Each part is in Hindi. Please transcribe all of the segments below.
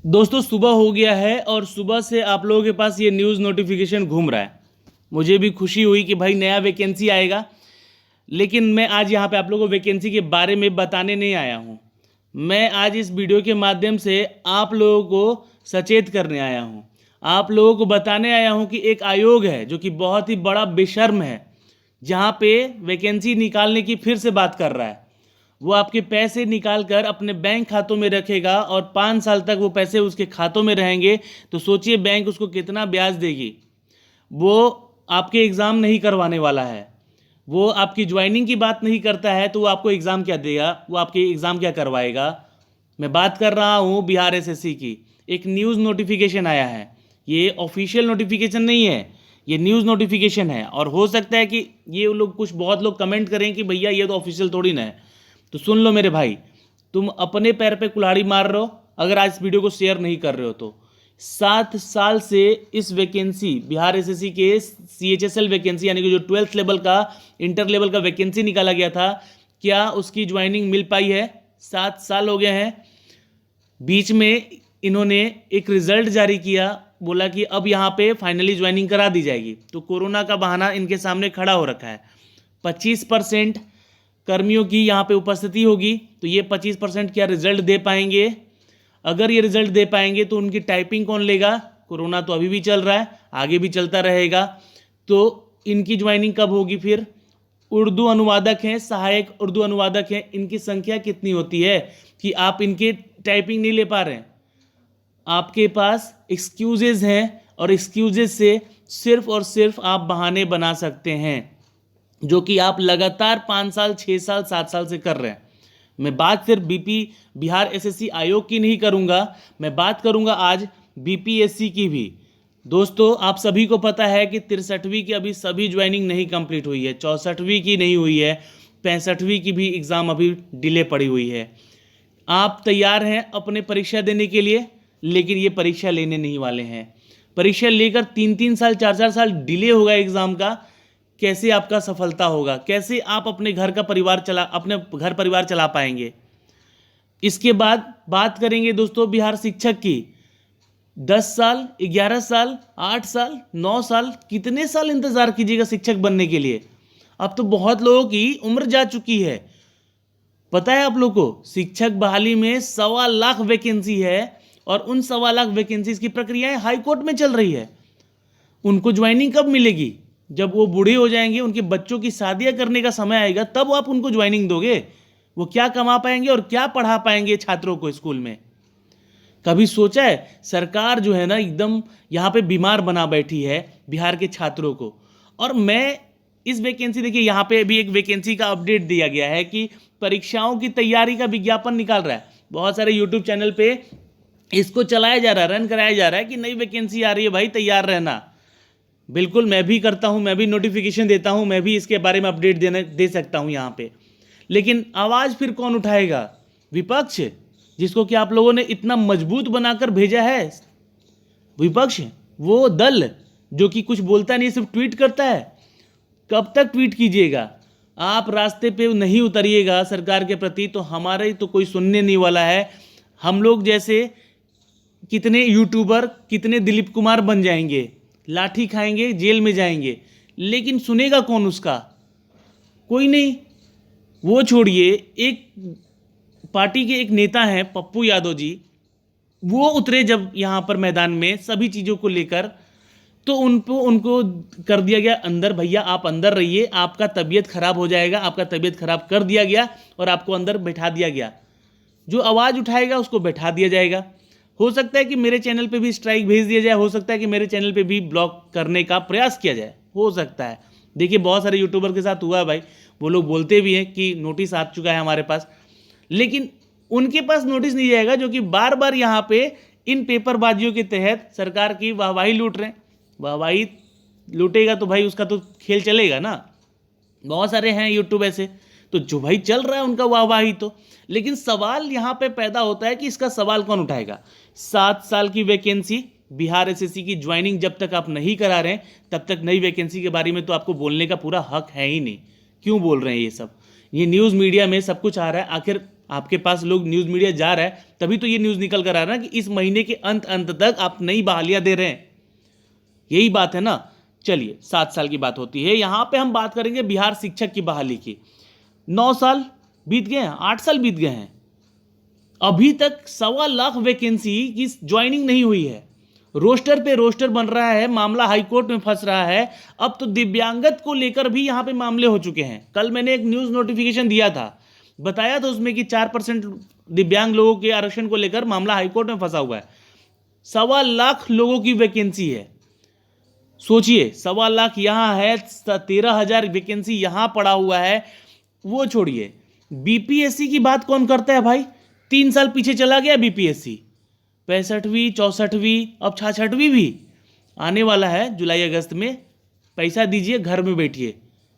दोस्तों सुबह हो गया है और सुबह से आप लोगों के पास ये न्यूज़ नोटिफिकेशन घूम रहा है। मुझे भी खुशी हुई कि भाई नया वैकेंसी आएगा, लेकिन मैं आज यहाँ पे आप लोगों को वैकेंसी के बारे में बताने नहीं आया हूँ। मैं आज इस वीडियो के माध्यम से आप लोगों को सचेत करने आया हूँ। आप लोगों को बताने आया हूँ कि एक आयोग है जो कि बहुत ही बड़ा बेशर्म है, जहाँ पे वैकेंसी निकालने की फिर से बात कर रहा है। वो आपके पैसे निकाल कर अपने बैंक खातों में रखेगा और 5 साल तक वो पैसे उसके खातों में रहेंगे। तो सोचिए बैंक उसको कितना ब्याज देगी। वो आपके एग्ज़ाम नहीं करवाने वाला है, वो आपकी ज्वाइनिंग की बात नहीं करता है, तो वो आपको एग्ज़ाम क्या देगा, वो आपके एग्ज़ाम क्या करवाएगा। मैं बात कर रहा हूँ बिहार एसएससी की। एक न्यूज़ नोटिफिकेशन आया है, ये ऑफिशियल नोटिफिकेशन नहीं है, ये न्यूज़ नोटिफिकेशन है। और हो सकता है कि ये लोग बहुत लोग कमेंट करें कि भैया ये तो ऑफिशियल थोड़ी ना है। तो सुन लो मेरे भाई, तुम अपने पैर पे कुल्हाड़ी मार रहे हो अगर आज इस वीडियो को शेयर नहीं कर रहे हो तो। 7 साल से इस वैकेंसी बिहार एसएससी के सीएचएसएल वैकेंसी यानी कि जो 12th लेवल का इंटर लेवल का वैकेंसी निकाला गया था, क्या उसकी ज्वाइनिंग मिल पाई है? 7 साल हो गए हैं। बीच में इन्होंने एक रिजल्ट जारी किया, बोला कि अब यहाँ पे फाइनली ज्वाइनिंग करा दी जाएगी। तो कोरोना का बहाना इनके सामने खड़ा हो रखा है। 25% कर्मियों की यहाँ पे उपस्थिति होगी, तो ये 25% क्या रिजल्ट दे पाएंगे? अगर ये रिजल्ट दे पाएंगे तो उनकी टाइपिंग कौन लेगा? कोरोना तो अभी भी चल रहा है, आगे भी चलता रहेगा। तो इनकी ज्वाइनिंग कब होगी फिर? उर्दू अनुवादक हैं, सहायक उर्दू अनुवादक हैं, इनकी संख्या कितनी होती है कि आप इनके टाइपिंग नहीं ले पा रहे हैं? आपके पास एक्सक्यूजेज हैं और एक्सक्यूजेज से सिर्फ और सिर्फ आप बहाने बना सकते हैं, जो कि आप लगातार 5 साल 6 साल 7 साल से कर रहे हैं। मैं बात सिर्फ बिहार एसएससी आयोग की नहीं करूंगा, मैं बात करूंगा आज बीपीएससी की भी। दोस्तों आप सभी को पता है कि 63वीं की अभी सभी ज्वाइनिंग नहीं कंप्लीट हुई है, 64वीं की नहीं हुई है, 65वीं की भी एग्ज़ाम अभी डिले पड़ी हुई है। आप तैयार हैं अपने परीक्षा देने के लिए, लेकिन ये परीक्षा लेने नहीं वाले हैं। परीक्षा लेकर 3-3 साल 4-4 साल डिले होगा एग्ज़ाम का। कैसे आपका सफलता होगा? कैसे आप अपने घर परिवार चला पाएंगे? इसके बाद बात करेंगे दोस्तों बिहार शिक्षक की। 10 साल 11 साल 8 साल 9 साल कितने साल इंतजार कीजिएगा शिक्षक बनने के लिए? अब तो बहुत लोगों की उम्र जा चुकी है। पता है आप लोग को शिक्षक बहाली में 1.25 लाख वैकेंसी है और उन 1.25 लाख वैकेंसीज की प्रक्रियाएं हाई कोर्ट में चल रही है। उनको ज्वाइनिंग कब मिलेगी? जब वो बूढ़े हो जाएंगे, उनके बच्चों की शादियां करने का समय आएगा, तब आप उनको ज्वाइनिंग दोगे। वो क्या कमा पाएंगे और क्या पढ़ा पाएंगे छात्रों को स्कूल में? कभी सोचा है? सरकार जो है ना एकदम यहाँ पे बीमार बना बैठी है बिहार के छात्रों को। और मैं इस वैकेंसी, देखिए यहाँ पे भी एक वैकेंसी का अपडेट दिया गया है कि परीक्षाओं की तैयारी का विज्ञापन निकाल रहा है। बहुत सारे यूट्यूब चैनल पे इसको चलाया जा रहा है, रन कराया जा रहा है कि नई वैकेंसी आ रही है भाई, तैयार रहना। बिल्कुल मैं भी करता हूं, मैं भी नोटिफिकेशन देता हूं, मैं भी इसके बारे में अपडेट दे सकता हूं यहाँ पे। लेकिन आवाज़ फिर कौन उठाएगा? विपक्ष, जिसको कि आप लोगों ने इतना मजबूत बनाकर भेजा है। विपक्ष वो दल जो कि कुछ बोलता नहीं, सिर्फ ट्वीट करता है। कब तक ट्वीट कीजिएगा? आप रास्ते पे नहीं उतरिएगा सरकार के प्रति तो हमारे तो कोई सुनने नहीं वाला है। हम लोग जैसे कितने यूट्यूबर, कितने दिलीप कुमार बन जाएंगे, लाठी खाएंगे, जेल में जाएंगे, लेकिन सुनेगा कौन उसका? कोई नहीं। वो छोड़िए, एक पार्टी के एक नेता हैं पप्पू यादव जी, वो उतरे जब यहाँ पर मैदान में सभी चीज़ों को लेकर, तो उनको कर दिया गया अंदर। भैया आप अंदर रहिए, आपका तबीयत खराब हो जाएगा। आपका तबीयत खराब कर दिया गया और आपको अंदर बैठा दिया गया। जो आवाज़ उठाएगा उसको बैठा दिया जाएगा। हो सकता है कि मेरे चैनल पे भी स्ट्राइक भेज दिया जाए, हो सकता है कि मेरे चैनल पे भी ब्लॉक करने का प्रयास किया जाए, हो सकता है। देखिए बहुत सारे यूट्यूबर के साथ हुआ है भाई, वो लोग बोलते भी हैं कि नोटिस आ चुका है हमारे पास, लेकिन उनके पास नोटिस नहीं जाएगा जो कि बार बार यहाँ पे इन पेपरबाजियों के तहत सरकार की वाहवाही लूट रहे हैं। वाहवाही लूटेगा तो भाई उसका तो खेल चलेगा ना। बहुत सारे हैं यूट्यूब ऐसे, तो जो भाई चल रहा है उनका वाहवाही तो। लेकिन सवाल यहाँ पे पैदा होता है कि इसका सवाल कौन उठाएगा? 7 साल की वैकेंसी बिहार एसएससी की ज्वाइनिंग जब तक आप नहीं करा रहे हैं, तब तक नई वैकेंसी के बारे में तो आपको बोलने का पूरा हक है ही नहीं। क्यों बोल रहे हैं ये सब? ये न्यूज़ मीडिया में सब कुछ आ रहा है। आखिर आपके पास लोग न्यूज़ मीडिया जा रहा है, तभी तो ये न्यूज़ निकल कर आ रहा है ना कि इस महीने के अंत तक आप नई बहालियां दे रहे हैं। यही बात है ना। चलिए 7 साल की बात होती है, यहाँ पे हम बात करेंगे बिहार शिक्षक की बहाली की। 9 साल बीत गए हैं, 8 साल बीत गए हैं, अभी तक 1.25 लाख वैकेंसी की ज्वाइनिंग नहीं हुई है। रोस्टर पे रोस्टर बन रहा है, मामला हाईकोर्ट में फंस रहा है। अब तो दिव्यांगत को लेकर भी यहाँ पे मामले हो चुके हैं। कल मैंने एक न्यूज़ नोटिफिकेशन दिया था, बताया था उसमें कि 4% दिव्यांग लोगों के आरक्षण को लेकर मामला हाईकोर्ट में फंसा हुआ है। 1.25 लाख लोगों की वैकेंसी है। सोचिए, 1.25 लाख यहाँ है, 13,000 वैकेंसी यहाँ पड़ा हुआ है। वो छोड़िए, बीपीएससी की बात कौन करता है भाई? 3 साल पीछे चला गया बीपीएससी। 65वीं 64वीं अब 66वीं भी आने वाला है जुलाई अगस्त में। पैसा दीजिए, घर में बैठिए।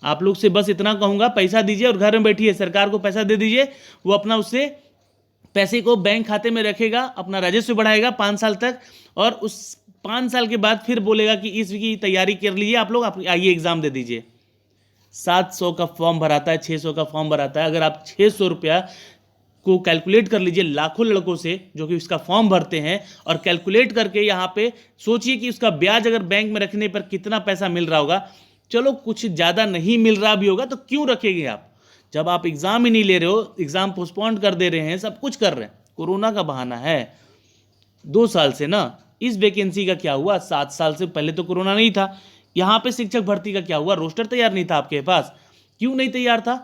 आप लोग से बस इतना कहूँगा, पैसा दीजिए और घर में बैठिए। सरकार को पैसा दे दीजिए, वो अपना उससे पैसे को बैंक खाते में रखेगा, अपना राजस्व बढ़ाएगा 5 साल तक, और उस 5 साल के बाद फिर बोलेगा कि इसकी तैयारी कर लीजिए आप लोग, आइए एग्ज़ाम दे दीजिए। 700 का फॉर्म भराता है, 600 का फॉर्म भराता है। अगर आप 600 रुपया को कैलकुलेट कर लीजिए लाखों लड़कों से जो कि उसका फॉर्म भरते हैं, और कैलकुलेट करके यहाँ पे सोचिए कि उसका ब्याज अगर बैंक में रखने पर कितना पैसा मिल रहा होगा। चलो कुछ ज़्यादा नहीं मिल रहा भी होगा तो क्यों रखेंगे आप, जब आप एग्ज़ाम ही नहीं ले रहे हो, एग्ज़ाम पोस्टपोन कर दे रहे हैं, सब कुछ कर रहे हैं। कोरोना का बहाना है 2 साल से ना। इस वैकेंसी का क्या हुआ? 7 साल से पहले तो कोरोना नहीं था। यहाँ पे शिक्षक भर्ती का क्या हुआ? रोस्टर तैयार नहीं था आपके पास। क्यों नहीं तैयार था?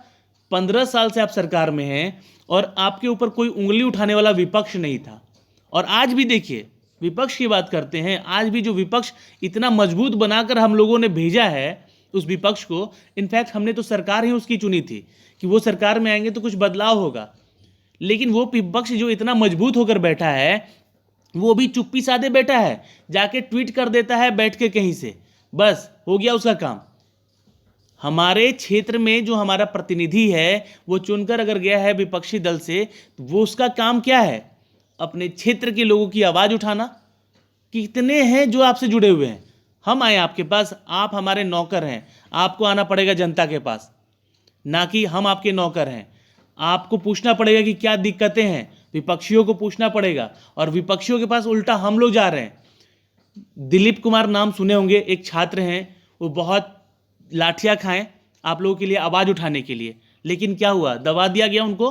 15 साल से आप सरकार में हैं और आपके ऊपर कोई उंगली उठाने वाला विपक्ष नहीं था। और आज भी देखिए, विपक्ष की बात करते हैं, आज भी जो विपक्ष इतना मजबूत बनाकर हम लोगों ने भेजा है उस विपक्ष को, इनफैक्ट हमने तो सरकार ही उसकी चुनी थी कि वो सरकार में आएंगे तो कुछ बदलाव होगा। लेकिन वो विपक्ष जो इतना मजबूत होकर बैठा है, वो भी चुप्पी साधे बैठा है, जाके ट्वीट कर देता है बैठ के कहीं से, बस हो गया उसका काम। हमारे क्षेत्र में जो हमारा प्रतिनिधि है वो चुनकर अगर गया है विपक्षी दल से, तो वो उसका काम क्या है? अपने क्षेत्र के लोगों की आवाज़ उठाना। कितने हैं जो आपसे जुड़े हुए हैं? हम आए आपके पास, आप हमारे नौकर हैं, आपको आना पड़ेगा जनता के पास, ना कि हम आपके नौकर हैं। आपको पूछना पड़ेगा कि क्या दिक्कतें हैं, विपक्षियों को पूछना पड़ेगा, और विपक्षियों के पास उल्टा हम लोग जा रहे हैं। दिलीप कुमार नाम सुने होंगे, एक छात्र हैं, वो बहुत लाठियाँ खाएं आप लोगों के लिए, आवाज़ उठाने के लिए, लेकिन क्या हुआ? दबा दिया गया उनको।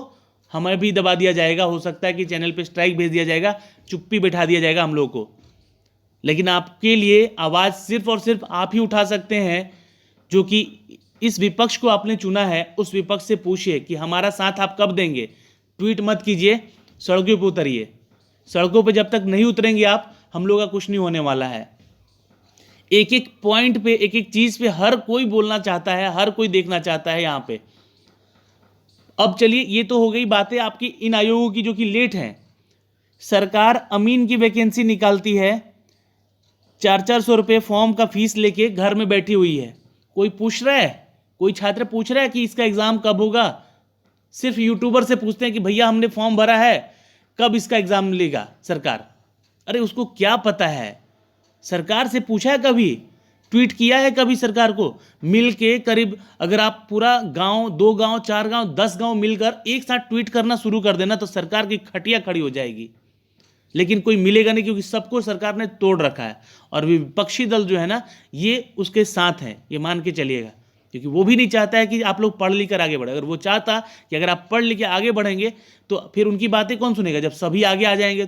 हमें भी दबा दिया जाएगा, हो सकता है कि चैनल पे स्ट्राइक भेज दिया जाएगा, चुप्पी बैठा दिया जाएगा हम लोगों को। लेकिन आपके लिए आवाज़ सिर्फ और सिर्फ आप ही उठा सकते हैं, जो कि इस विपक्ष को आपने चुना है। उस विपक्ष से पूछिए कि हमारा साथ आप कब देंगे। ट्वीट मत कीजिए, सड़कों पर उतरिए। सड़कों पर जब तक नहीं उतरेंगे आप, हम लोग का कुछ नहीं होने वाला है। एक एक पॉइंट पे, एक एक चीज़ पे हर कोई बोलना चाहता है, हर कोई देखना चाहता है यहाँ पे। अब चलिए, ये तो हो गई बातें आपकी इन आयोगों की जो कि लेट हैं। सरकार अमीन की वैकेंसी निकालती है, 400 रुपये फॉर्म का फीस लेके घर में बैठी हुई है। कोई पूछ रहा है? कोई छात्र पूछ रहा है कि इसका एग्ज़ाम कब होगा? सिर्फ यूट्यूबर से पूछते हैं कि भैया हमने फॉर्म भरा है, कब इसका एग्ज़ाम लेगा सरकार? अरे उसको क्या पता है? सरकार से पूछा है कभी? ट्वीट किया है कभी सरकार को? मिल के करीब, अगर आप पूरा गांव, 2 गांव, 4 गांव, 10 गांव मिलकर एक साथ ट्वीट करना शुरू कर देना तो सरकार की खटिया खड़ी हो जाएगी। लेकिन कोई मिलेगा नहीं, क्योंकि सबको सरकार ने तोड़ रखा है। और विपक्षी दल जो है ना, ये उसके साथ हैं, ये मान के चलिएगा, क्योंकि वो भी नहीं चाहता है कि आप लोग पढ़ लिख कर आगे बढ़े। अगर वो चाहता कि अगर आप पढ़ लिख के आगे बढ़ेंगे तो फिर उनकी बातें कौन सुनेगा, जब सभी आगे आ जाएंगे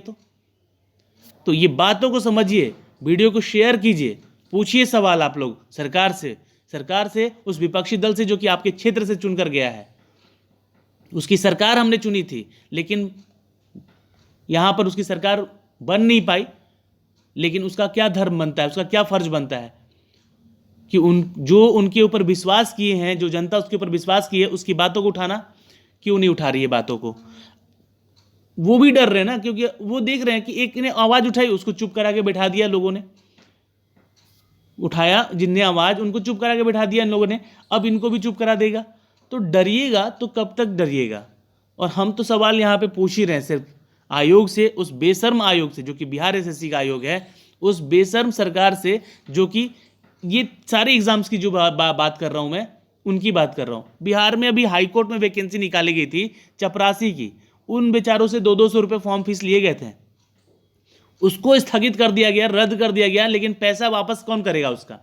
तो ये बातों को समझिए, वीडियो को शेयर कीजिए, पूछिए सवाल आप लोग सरकार से, उस विपक्षी दल से जो कि आपके क्षेत्र से चुनकर गया है। उसकी सरकार हमने चुनी थी, लेकिन यहाँ पर उसकी सरकार बन नहीं पाई। लेकिन उसका क्या धर्म बनता है, उसका क्या फर्ज बनता है कि जो उनके ऊपर विश्वास किए हैं, जो जनता उसके ऊपर विश्वास की है, उसकी बातों को उठाना। क्यों नहीं उठा रही है बातों को? वो भी डर रहे हैं ना, क्योंकि वो देख रहे हैं कि एक ने आवाज़ उठाई, उसको चुप करा के बैठा दिया लोगों ने। उठाया जिनने आवाज़, उनको चुप करा के बैठा दिया इन लोगों ने, अब इनको भी चुप करा देगा। तो डरिएगा तो कब तक डरिएगा? और हम तो सवाल यहाँ पे पूछ ही रहे हैं सिर्फ आयोग से, उस बेशर्म आयोग से जो कि बिहार एसएससी का आयोग है, उस बेशर्म सरकार से जो कि ये सारे एग्जाम्स की जो बात कर रहा हूँ मैं, उनकी बात कर रहा हूँ। बिहार में अभी हाईकोर्ट में वैकेंसी निकाली गई थी चपरासी की, उन बेचारों से 200-200 रुपये फॉर्म फीस लिए गए थे, उसको स्थगित कर दिया गया, रद्द कर दिया गया, लेकिन पैसा वापस कौन करेगा उसका?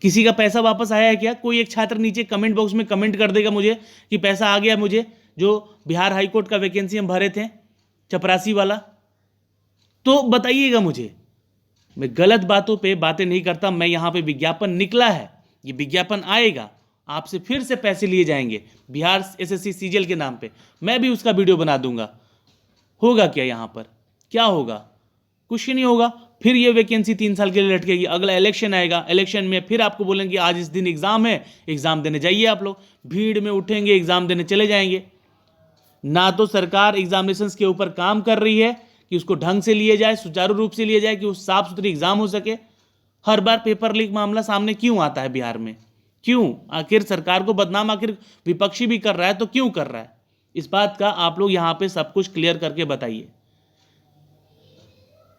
किसी का पैसा वापस आया है क्या? कोई एक छात्र नीचे कमेंट बॉक्स में कमेंट कर देगा मुझे कि पैसा आ गया मुझे, जो बिहार हाईकोर्ट का वैकेंसी हम भरे थे चपरासी वाला, तो बताइएगा मुझे। मैं गलत बातों पे बातें नहीं करता। मैं यहाँ पे विज्ञापन निकला है, ये विज्ञापन आएगा, आपसे फिर से पैसे लिए जाएंगे बिहार एसएससी सीजीएल के नाम पे, मैं भी उसका वीडियो बना दूंगा। होगा क्या यहाँ पर? क्या होगा? कुछ ही नहीं होगा। फिर ये वैकेंसी 3 साल के लिए लटकेगी। अगला इलेक्शन आएगा, इलेक्शन में फिर आपको बोलेंगे आज इस दिन एग्जाम है, एग्जाम देने जाइए आप लोग, भीड़ में उठेंगे, एग्जाम देने चले जाएंगे। ना तो सरकार एग्जामिनेशंस के ऊपर काम कर रही है कि उसको ढंग से लिए जाए, सुचारू रूप से लिए जाए, कि वो साफ सुथरी एग्जाम हो सके। हर बार पेपर लीक मामला सामने क्यों आता है बिहार में? क्यों? आखिर सरकार को बदनाम आखिर विपक्षी भी कर रहा है, तो क्यों कर रहा है? इस बात का आप लोग यहाँ पे सब कुछ क्लियर करके बताइए।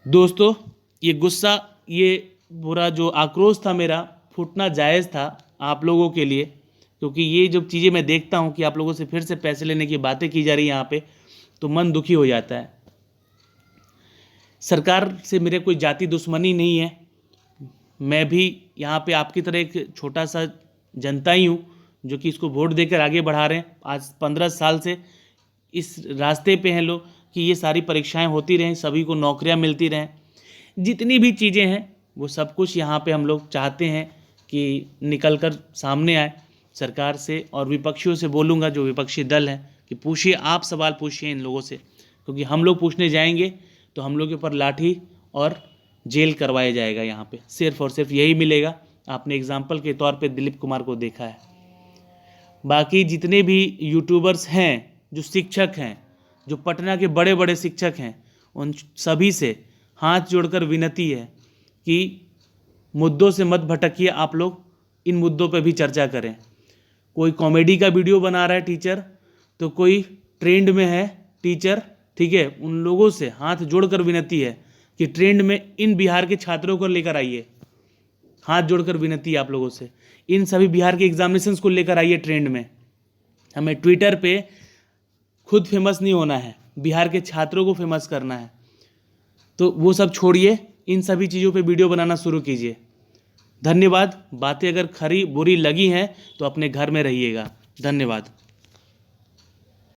दोस्तों, ये गुस्सा, ये बुरा जो आक्रोश था मेरा, फूटना जायज़ था आप लोगों के लिए, क्योंकि ये जो चीज़ें मैं देखता हूँ कि आप लोगों से फिर से पैसे लेने की बातें की जा रही हैं यहाँ पे, तो मन दुखी हो जाता है। सरकार से मेरे कोई जाति दुश्मनी नहीं है, मैं भी यहाँ पे आपकी तरह एक छोटा सा जनता ही हूँ जो कि इसको वोट देकर आगे बढ़ा रहे हैं। आज 15 साल से इस रास्ते पे हैं लोग कि ये सारी परीक्षाएं होती रहें, सभी को नौकरियां मिलती रहें, जितनी भी चीज़ें हैं वो सब कुछ यहाँ पे हम लोग चाहते हैं कि निकल कर सामने आए। सरकार से और विपक्षियों से बोलूँगा, जो विपक्षी दल हैं, कि पूछिए, आप सवाल पूछिए इन लोगों से, क्योंकि हम लोग पूछने जाएंगे तो हम लोग के ऊपर लाठी और जेल करवाया जाएगा। यहाँ पे सिर्फ और सिर्फ यही मिलेगा। आपने एग्जाम्पल के तौर पे दिलीप कुमार को देखा है। बाकी जितने भी यूट्यूबर्स हैं, जो शिक्षक हैं, जो पटना के बड़े बड़े शिक्षक हैं, उन सभी से हाथ जोड़कर विनती है कि मुद्दों से मत भटकिए, आप लोग इन मुद्दों पे भी चर्चा करें। कोई कॉमेडी का वीडियो बना रहा है टीचर, तो कोई ट्रेंड में है टीचर, ठीक है, उन लोगों से हाथ जोड़कर विनती है कि ट्रेंड में इन बिहार के छात्रों को लेकर आइए। हाथ जोड़कर विनती है आप लोगों से, इन सभी बिहार के एग्जामिनेशंस को लेकर आइए ट्रेंड में। हमें ट्विटर पे खुद फेमस नहीं होना है, बिहार के छात्रों को फेमस करना है। तो वो सब छोड़िए, इन सभी चीज़ों पे वीडियो बनाना शुरू कीजिए। धन्यवाद। बातें अगर खरी बुरी लगी हैं तो अपने घर में रहिएगा। धन्यवाद।